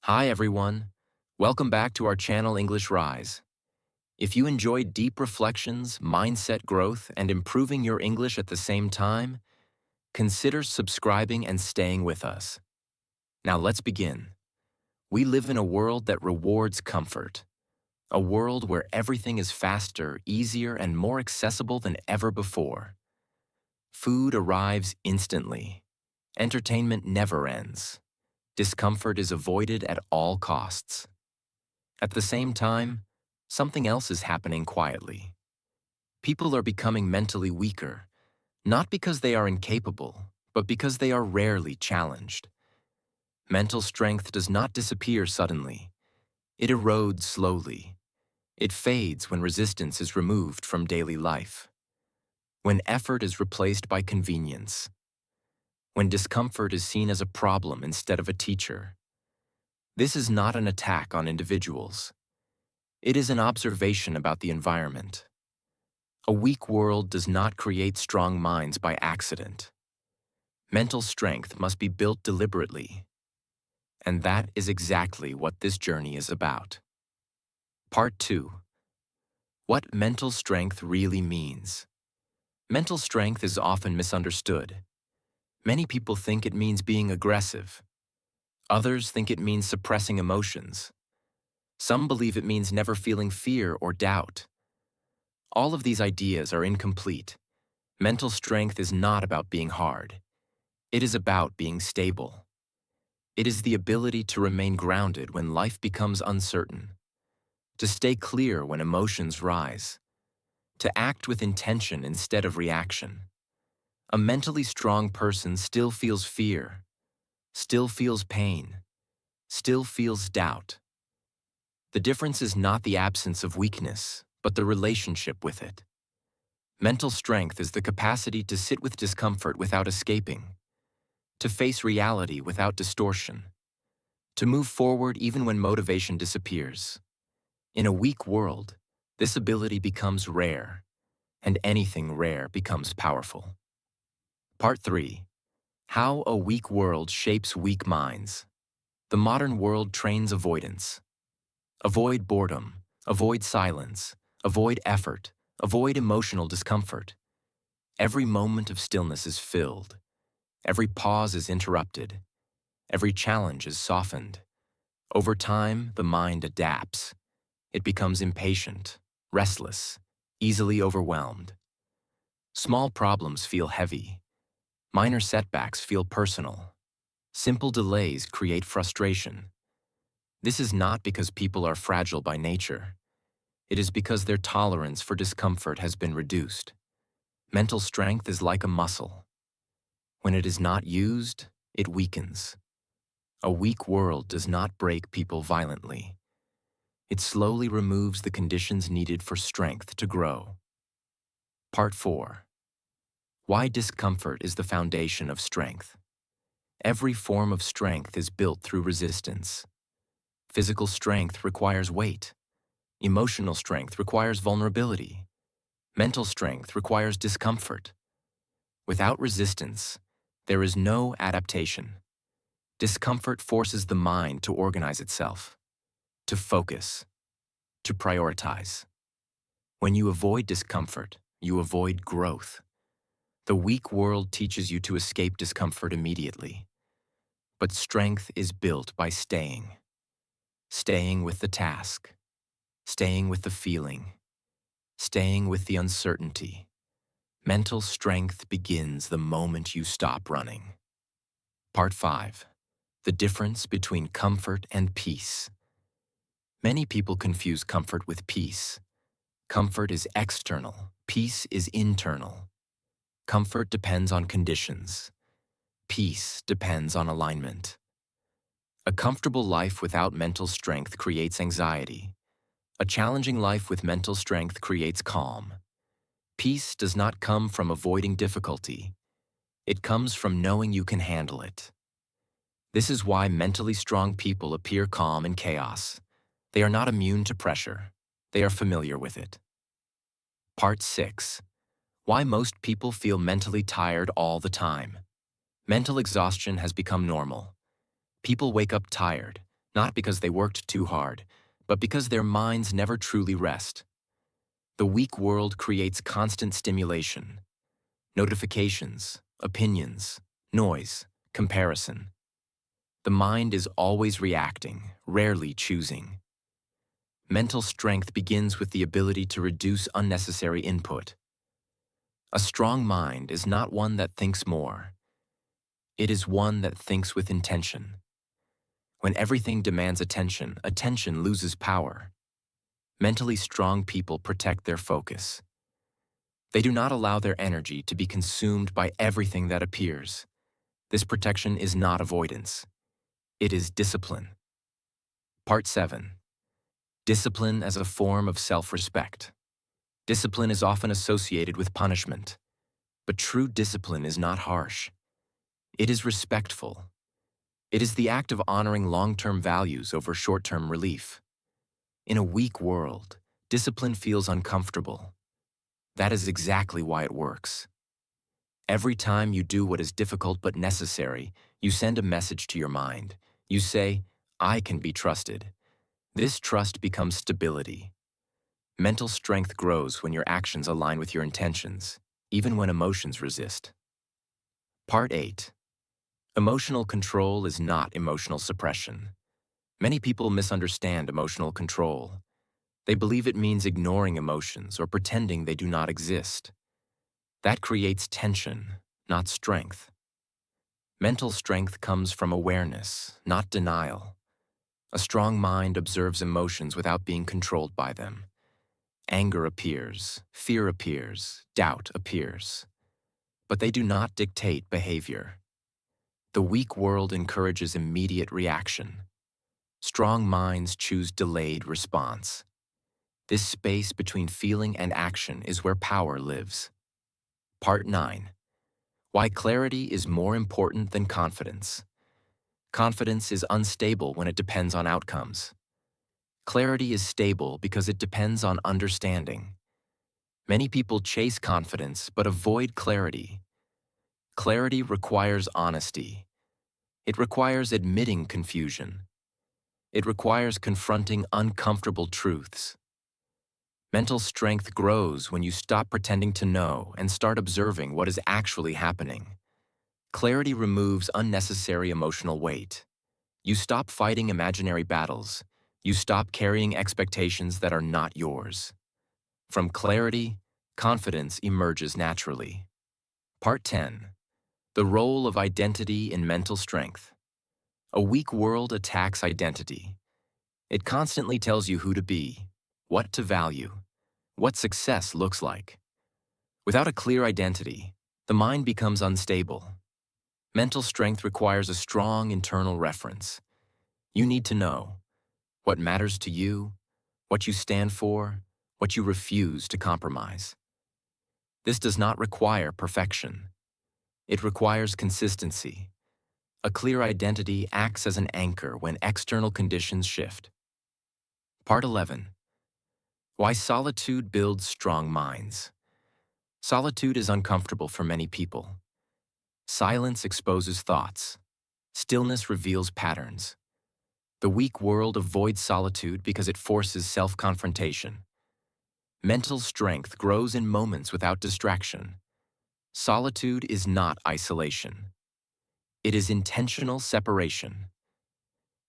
Hi everyone, welcome back to our channel English Rise. If you enjoy deep reflections, mindset growth, and improving your English at the same time, consider subscribing and staying with us. Now let's begin. We live in a world that rewards comfort, a world where everything is faster, easier, and more accessible than ever before. Food arrives instantly. Entertainment never ends. Discomfort is avoided at all costs. At the same time, something else is happening quietly. People are becoming mentally weaker, not because they are incapable, but because they are rarely challenged. Mental strength does not disappear suddenly. It erodes slowly. It fades when resistance is removed from daily life. When effort is replaced by convenience. When discomfort is seen as a problem instead of a teacher. This is not an attack on individuals. It is an observation about the environment. A weak world does not create strong minds by accident. Mental strength must be built deliberately. And that is exactly what this journey is about. Part 2. What mental strength really means. Mental strength is often misunderstood. Many people think it means being aggressive. Others think it means suppressing emotions. Some believe it means never feeling fear or doubt. All of these ideas are incomplete. Mental strength is not about being hard. It is about being stable. It is the ability to remain grounded when life becomes uncertain, to stay clear when emotions rise, to act with intention instead of reaction. A mentally strong person still feels fear, still feels pain, still feels doubt. The difference is not the absence of weakness, but the relationship with it. Mental strength is the capacity to sit with discomfort without escaping, to face reality without distortion, to move forward even when motivation disappears. In a weak world, this ability becomes rare, and anything rare becomes powerful. Part 3. How a weak world shapes weak minds. The modern world trains avoidance. Avoid boredom, avoid silence, avoid effort, avoid emotional discomfort. Every moment of stillness is filled. Every pause is interrupted. Every challenge is softened. Over time, the mind adapts. It becomes impatient, restless, easily overwhelmed. Small problems feel heavy. Minor setbacks feel personal. Simple delays create frustration. This is not because people are fragile by nature. It is because their tolerance for discomfort has been reduced. Mental strength is like a muscle. When it is not used, it weakens. A weak world does not break people violently. It slowly removes the conditions needed for strength to grow. Part 4. Why discomfort is the foundation of strength. Every form of strength is built through resistance. Physical strength requires weight. Emotional strength requires vulnerability. Mental strength requires discomfort. Without resistance, there is no adaptation. Discomfort forces the mind to organize itself, to focus, to prioritize. When you avoid discomfort, you avoid growth. The weak world teaches you to escape discomfort immediately. But strength is built by staying. Staying with the task. Staying with the feeling. Staying with the uncertainty. Mental strength begins the moment you stop running. Part 5. The difference between comfort and peace. Many people confuse comfort with peace. Comfort is external. Peace is internal. Comfort depends on conditions. Peace depends on alignment. A comfortable life without mental strength creates anxiety. A challenging life with mental strength creates calm. Peace does not come from avoiding difficulty. It comes from knowing you can handle it. This is why mentally strong people appear calm in chaos. They are not immune to pressure. They are familiar with it. Part 6. Why most people feel mentally tired all the time. Mental exhaustion has become normal. People wake up tired, not because they worked too hard, but because their minds never truly rest. The weak world creates constant stimulation, notifications, opinions, noise, comparison. The mind is always reacting, rarely choosing. Mental strength begins with the ability to reduce unnecessary input. A strong mind is not one that thinks more. It is one that thinks with intention. When everything demands attention, attention loses power. Mentally strong people protect their focus. They do not allow their energy to be consumed by everything that appears. This protection is not avoidance. It is discipline. Part 7. Discipline as a form of self-respect. Discipline is often associated with punishment, but true discipline is not harsh. It is respectful. It is the act of honoring long-term values over short-term relief. In a weak world, discipline feels uncomfortable. That is exactly why it works. Every time you do what is difficult but necessary, you send a message to your mind. You say, "I can be trusted." This trust becomes stability. Mental strength grows when your actions align with your intentions, even when emotions resist. Part 8. Emotional control is not emotional suppression. Many people misunderstand emotional control. They believe it means ignoring emotions or pretending they do not exist. That creates tension, not strength. Mental strength comes from awareness, not denial. A strong mind observes emotions without being controlled by them. Anger appears, fear appears, doubt appears. But they do not dictate behavior. The weak world encourages immediate reaction. Strong minds choose delayed response. This space between feeling and action is where power lives. Part 9. Why clarity is more important than confidence. Confidence is unstable when it depends on outcomes. Clarity is stable because it depends on understanding. Many people chase confidence but avoid clarity. Clarity requires honesty. It requires admitting confusion. It requires confronting uncomfortable truths. Mental strength grows when you stop pretending to know and start observing what is actually happening. Clarity removes unnecessary emotional weight. You stop fighting imaginary battles. You stop carrying expectations that are not yours. From clarity, confidence emerges naturally. Part 10. The role of identity in mental strength. A weak world attacks identity. It constantly tells you who to be, what to value, what success looks like. Without a clear identity, the mind becomes unstable. Mental strength requires a strong internal reference. You need to know what matters to you, what you stand for, what you refuse to compromise. This does not require perfection. It requires consistency. A clear identity acts as an anchor when external conditions shift. Part 11. Why solitude builds strong minds. Solitude is uncomfortable for many people. Silence exposes thoughts. Stillness reveals patterns. The weak world avoids solitude because it forces self-confrontation. Mental strength grows in moments without distraction. Solitude is not isolation. It is intentional separation.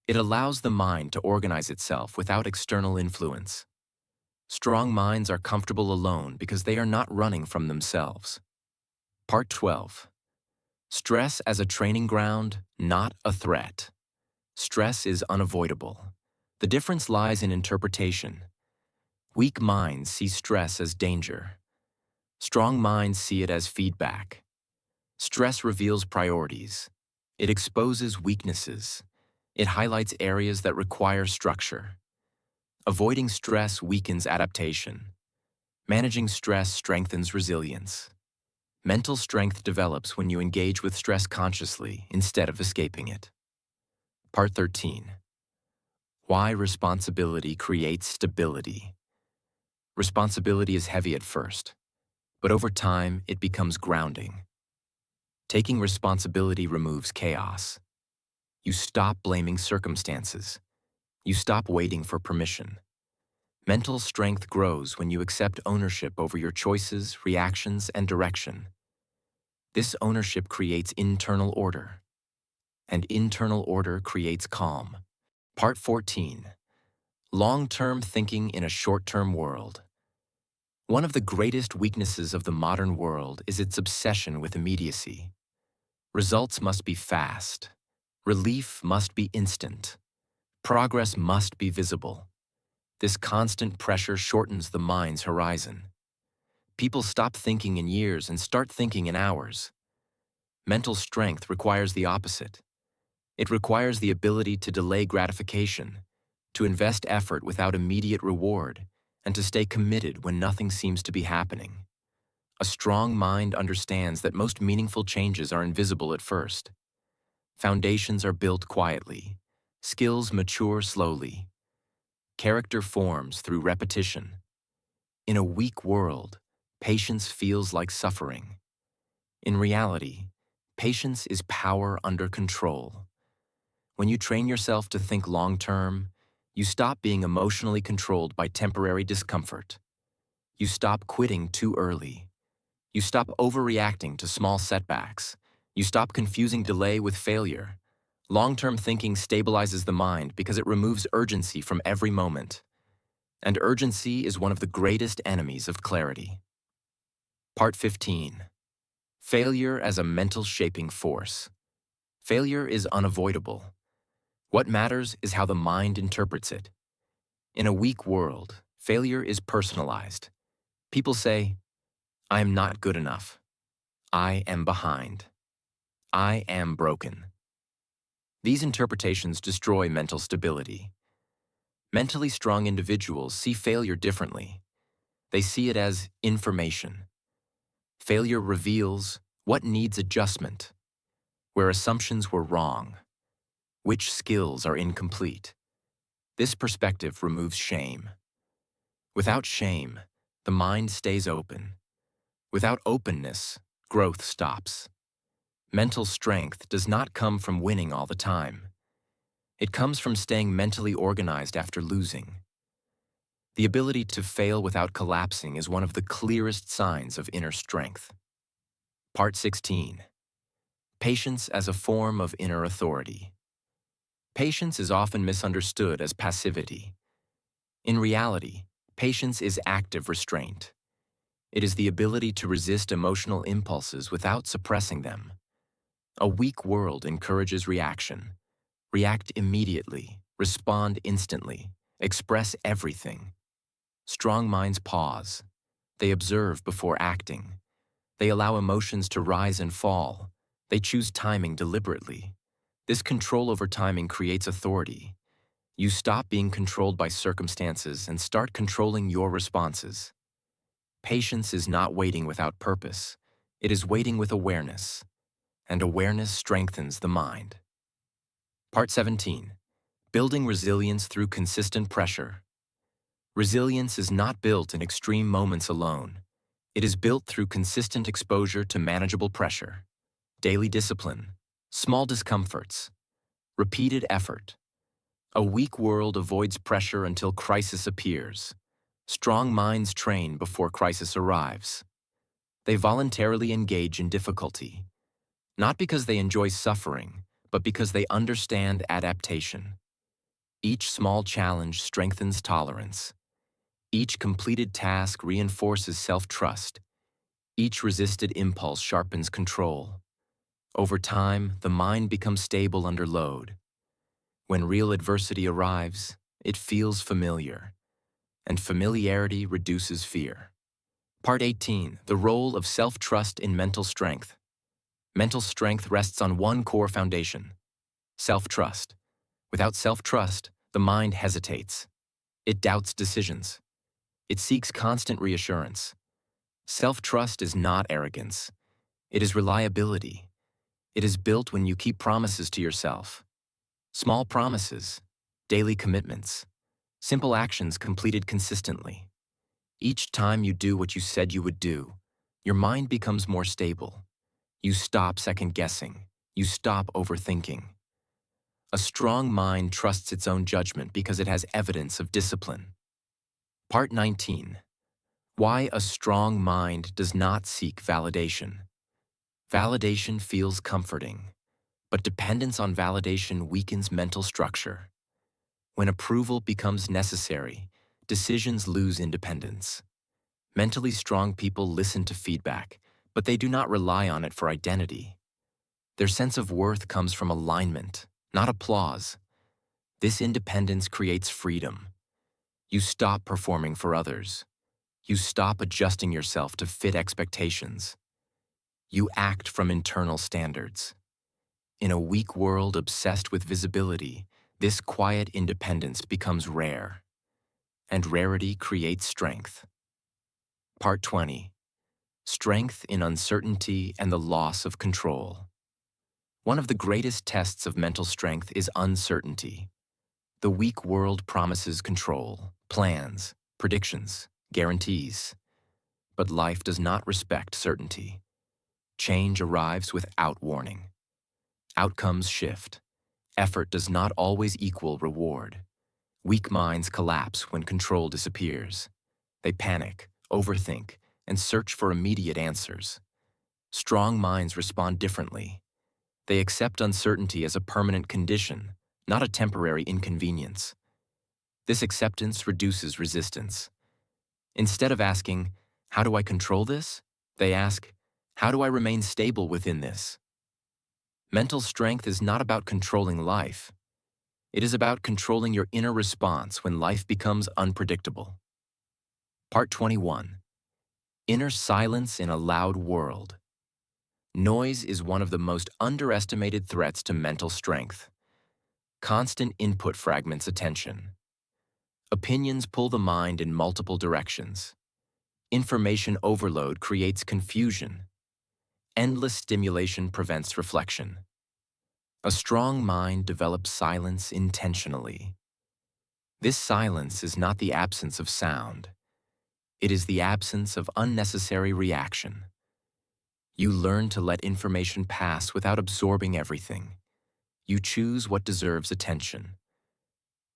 It allows the mind to organize itself without external influence. Strong minds are comfortable alone because they are not running from themselves. Part 12. Stress as a training ground, not a threat. Stress is unavoidable. The difference lies in interpretation. Weak minds see stress as danger. Strong minds see it as feedback. Stress reveals priorities. It exposes weaknesses. It highlights areas that require structure. Avoiding stress weakens adaptation. Managing stress strengthens resilience. Mental strength develops when you engage with stress consciously instead of escaping it. Part 13. Why responsibility creates stability. Responsibility is heavy at first, but over time it becomes grounding. Taking responsibility removes chaos. You stop blaming circumstances. You stop waiting for permission. Mental strength grows when you accept ownership over your choices, reactions, and direction. This ownership creates internal order, and internal order creates calm. Part 14. Long-term thinking in a short-term world. One of the greatest weaknesses of the modern world is its obsession with immediacy. Results must be fast. Relief must be instant. Progress must be visible. This constant pressure shortens the mind's horizon. People stop thinking in years and start thinking in hours. Mental strength requires the opposite. It requires the ability to delay gratification, to invest effort without immediate reward, and to stay committed when nothing seems to be happening. A strong mind understands that most meaningful changes are invisible at first. Foundations are built quietly. Skills mature slowly. Character forms through repetition. In a weak world, patience feels like suffering. In reality, patience is power under control. When you train yourself to think long-term, you stop being emotionally controlled by temporary discomfort. You stop quitting too early. You stop overreacting to small setbacks. You stop confusing delay with failure. Long-term thinking stabilizes the mind because it removes urgency from every moment. And urgency is one of the greatest enemies of clarity. Part 15. Failure as a mental shaping force. Failure is unavoidable. What matters is how the mind interprets it. In a weak world, failure is personalized. People say, "I am not good enough. I am behind. I am broken." These interpretations destroy mental stability. Mentally strong individuals see failure differently. They see it as information. Failure reveals what needs adjustment, where assumptions were wrong, which skills are incomplete. This perspective removes shame. Without shame, the mind stays open. Without openness, growth stops. Mental strength does not come from winning all the time. It comes from staying mentally organized after losing. The ability to fail without collapsing is one of the clearest signs of inner strength. Part 16. Patience as a form of inner authority. Patience is often misunderstood as passivity. In reality, patience is active restraint. It is the ability to resist emotional impulses without suppressing them. A weak world encourages reaction. React immediately, respond instantly, express everything. Strong minds pause. They observe before acting. They allow emotions to rise and fall. They choose timing deliberately. This control over timing creates authority. You stop being controlled by circumstances and start controlling your responses. Patience is not waiting without purpose. It is waiting with awareness. And awareness strengthens the mind. Part 17. Building resilience through consistent pressure. Resilience is not built in extreme moments alone. It is built through consistent exposure to manageable pressure, daily discipline, small discomforts, repeated effort. A weak world avoids pressure until crisis appears. Strong minds train before crisis arrives. They voluntarily engage in difficulty, not because they enjoy suffering, but because they understand adaptation. Each small challenge strengthens tolerance. Each completed task reinforces self-trust. Each resisted impulse sharpens control. Over time, the mind becomes stable under load. When real adversity arrives, it feels familiar, and familiarity reduces fear. Part 18. The role of self-trust in mental strength. Mental strength rests on one core foundation: self-trust. Without self-trust, the mind hesitates. It doubts decisions. It seeks constant reassurance. Self-trust is not arrogance. It is reliability. It is built when you keep promises to yourself. Small promises, daily commitments, simple actions completed consistently. Each time you do what you said you would do, your mind becomes more stable. You stop second-guessing. You stop overthinking. A strong mind trusts its own judgment because it has evidence of discipline. Part 19. Why a strong mind does not seek validation. Validation feels comforting, but dependence on validation weakens mental structure. When approval becomes necessary, decisions lose independence. Mentally strong people listen to feedback, but they do not rely on it for identity. Their sense of worth comes from alignment, not applause. This independence creates freedom. You stop performing for others. You stop adjusting yourself to fit expectations. You act from internal standards. In a weak world obsessed with visibility, this quiet independence becomes rare, and rarity creates strength. Part 20. Strength in uncertainty and the loss of control. One of the greatest tests of mental strength is uncertainty. The weak world promises control, plans, predictions, guarantees. But life does not respect certainty. Change arrives without warning. Outcomes shift. Effort does not always equal reward. Weak minds collapse when control disappears. They panic, overthink, and search for immediate answers. Strong minds respond differently. They accept uncertainty as a permanent condition, not a temporary inconvenience. This acceptance reduces resistance. Instead of asking, "How do I control this?" they ask, "How do I remain stable within this?" Mental strength is not about controlling life. It is about controlling your inner response when life becomes unpredictable. Part 21. Inner silence in a loud world. Noise is one of the most underestimated threats to mental strength. Constant input fragments attention. Opinions pull the mind in multiple directions. Information overload creates confusion. Endless stimulation prevents reflection. A strong mind develops silence intentionally. This silence is not the absence of sound. It is the absence of unnecessary reaction. You learn to let information pass without absorbing everything. You choose what deserves attention.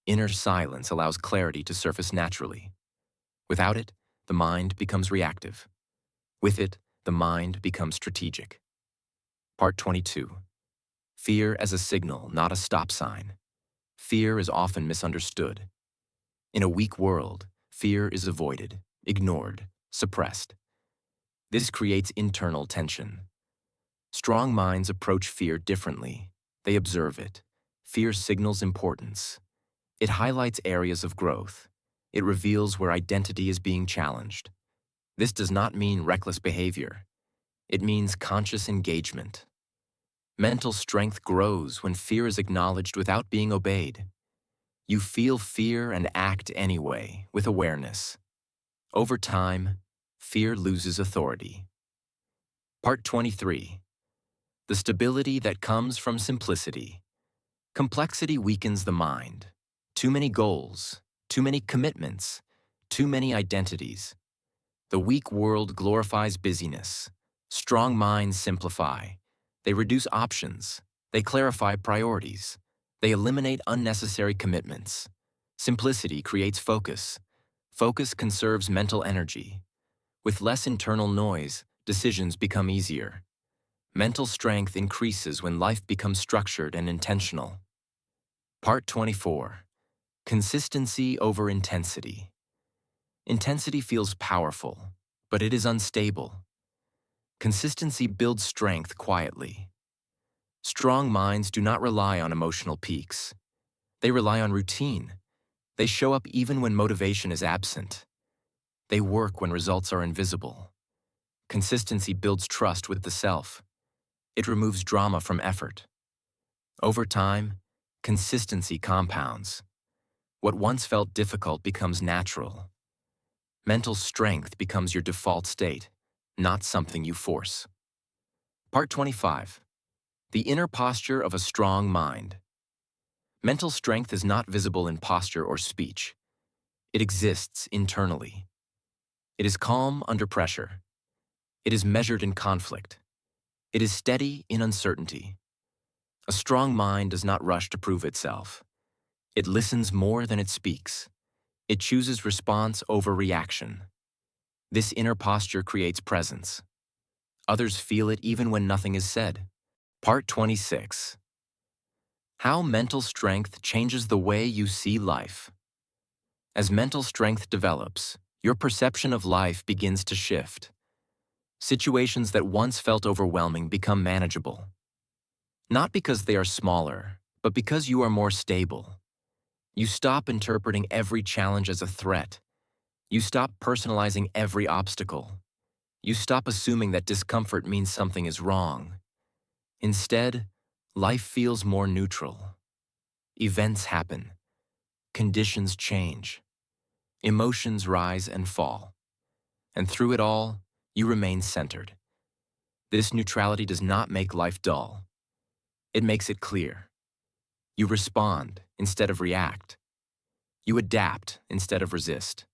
Inner silence allows clarity to surface naturally. Without it, the mind becomes reactive. With it, the mind becomes strategic. Part 22. Fear as a signal, not a stop sign. Fear is often misunderstood. In a weak world, fear is avoided, ignored, suppressed. This creates internal tension. Strong minds approach fear differently. They observe it. Fear signals importance. It highlights areas of growth. It reveals where identity is being challenged. This does not mean reckless behavior. It means conscious engagement. Mental strength grows when fear is acknowledged without being obeyed. You feel fear and act anyway, with awareness. Over time, fear loses authority. Part 23. The stability that comes from simplicity. Complexity weakens the mind. Too many goals, too many commitments, too many identities. The weak world glorifies busyness. Strong minds simplify. They reduce options. They clarify priorities. They eliminate unnecessary commitments. Simplicity creates focus. Focus conserves mental energy. With less internal noise, decisions become easier. Mental strength increases when life becomes structured and intentional. Part 24. Consistency over intensity. Intensity feels powerful, but it is unstable. Consistency builds strength quietly. Strong minds do not rely on emotional peaks. They rely on routine. They show up even when motivation is absent. They work when results are invisible. Consistency builds trust with the self. It removes drama from effort. Over time, consistency compounds. What once felt difficult becomes natural. Mental strength becomes your default state, not something you force. Part 25. The inner posture of a strong mind. Mental strength is not visible in posture or speech. It exists internally. It is calm under pressure. It is measured in conflict. It is steady in uncertainty. A strong mind does not rush to prove itself. It listens more than it speaks. It chooses response over reaction. This inner posture creates presence. Others feel it even when nothing is said. Part 26. How mental strength changes the way you see life. As mental strength develops, your perception of life begins to shift. Situations that once felt overwhelming become manageable. Not because they are smaller, but because you are more stable. You stop interpreting every challenge as a threat. You stop personalizing every obstacle. You stop assuming that discomfort means something is wrong. Instead, life feels more neutral. Events happen. Conditions change. Emotions rise and fall. And through it all, you remain centered. This neutrality does not make life dull. It makes it clear. You respond instead of react. You adapt instead of resist.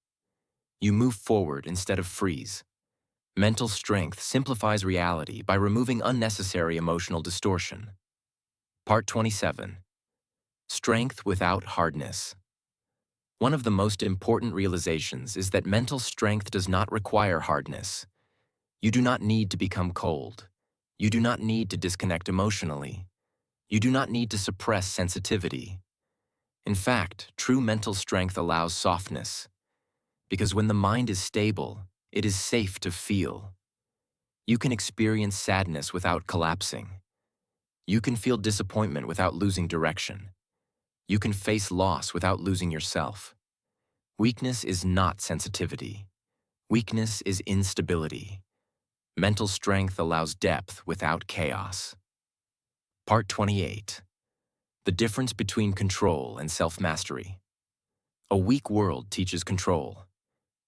You move forward instead of freeze. Mental strength simplifies reality by removing unnecessary emotional distortion. Part 27. Strength without hardness. One of the most important realizations is that mental strength does not require hardness. You do not need to become cold. You do not need to disconnect emotionally. You do not need to suppress sensitivity. In fact, true mental strength allows softness. Because when the mind is stable, it is safe to feel. You can experience sadness without collapsing. You can feel disappointment without losing direction. You can face loss without losing yourself. Weakness is not sensitivity. Weakness is instability. Mental strength allows depth without chaos. Part 28. The difference between control and self-mastery. A weak world teaches control.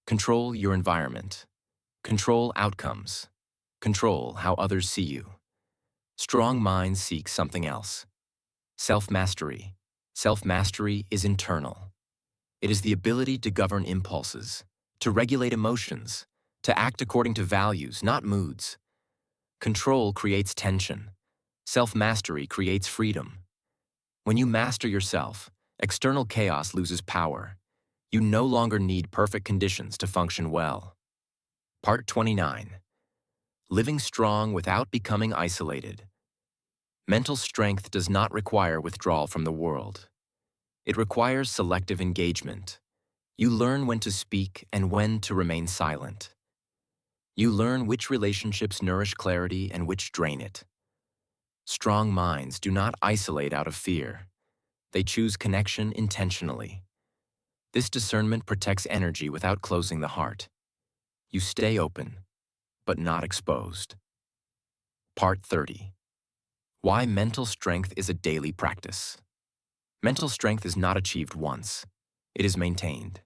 Control your environment. Control outcomes. Control how others see you. Strong minds seek something else. Self-mastery. Self-mastery is internal. It is the ability to govern impulses, to regulate emotions, to act according to values, not moods. Control creates tension. Self-mastery creates freedom. When you master yourself, external chaos loses power. You no longer need perfect conditions to function well. Part 29. Living strong without becoming isolated. Mental strength does not require withdrawal from the world. It requires selective engagement. You learn when to speak and when to remain silent. You learn which relationships nourish clarity and which drain it. Strong minds do not isolate out of fear. They choose connection intentionally. This discernment protects energy without closing the heart. You stay open, but not exposed. Part 30. Why mental strength is a daily practice. Mental strength is not achieved once. It is maintained.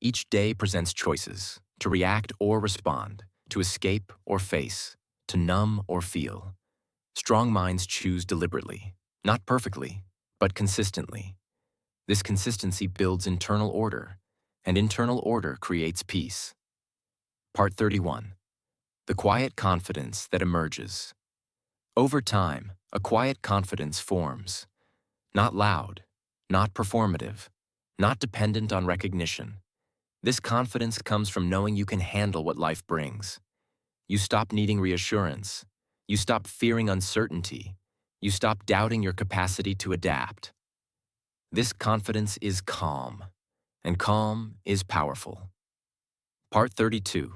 Each day presents choices, to react or respond, to escape or face, to numb or feel. Strong minds choose deliberately, not perfectly, but consistently. This consistency builds internal order, and internal order creates peace. Part 31. The quiet confidence that emerges. Over time, a quiet confidence forms. Not loud, not performative, not dependent on recognition. This confidence comes from knowing you can handle what life brings. You stop needing reassurance. You stop fearing uncertainty. You stop doubting your capacity to adapt. This confidence is calm, and calm is powerful. Part 32.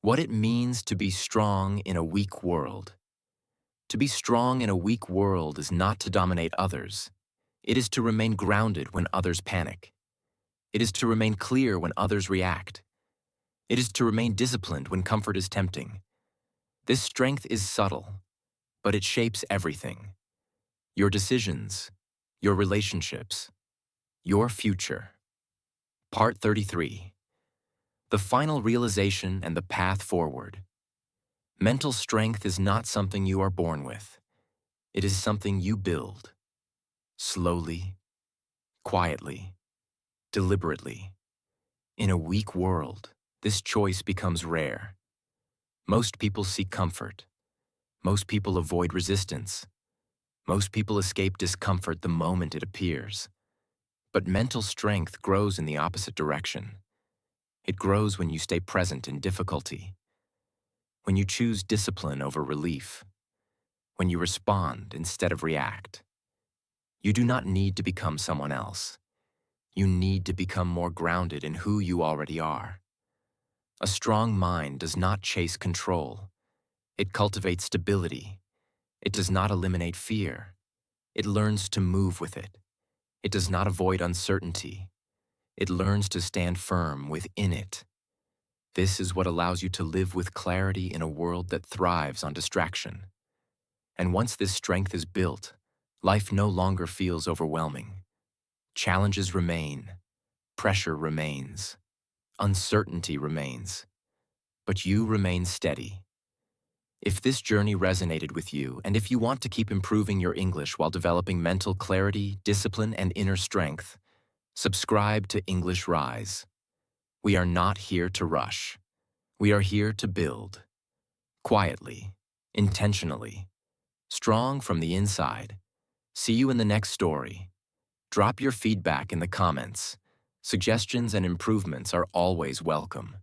What it means to be strong in a weak world. To be strong in a weak world is not to dominate others. It is to remain grounded when others panic. It is to remain clear when others react. It is to remain disciplined when comfort is tempting. This strength is subtle, but it shapes everything. Your decisions, your relationships, your future. Part 33. The final realization and the path forward. Mental strength is not something you are born with. It is something you build. Slowly, quietly, deliberately. In a weak world, this choice becomes rare. Most people seek comfort. Most people avoid resistance. Most people escape discomfort the moment it appears. But mental strength grows in the opposite direction. It grows when you stay present in difficulty, when you choose discipline over relief, when you respond instead of react. You do not need to become someone else. You need to become more grounded in who you already are. A strong mind does not chase control. It cultivates stability. It does not eliminate fear. It learns to move with it. It does not avoid uncertainty. It learns to stand firm within it. This is what allows you to live with clarity in a world that thrives on distraction. And once this strength is built, life no longer feels overwhelming. Challenges remain, pressure remains, uncertainty remains, but you remain steady. If this journey resonated with you, and if you want to keep improving your English while developing mental clarity, discipline, and inner strength, subscribe to English Rise. We are not here to rush. We are here to build. Quietly, intentionally, strong from the inside. See you in the next story. Drop your feedback in the comments. Suggestions and improvements are always welcome.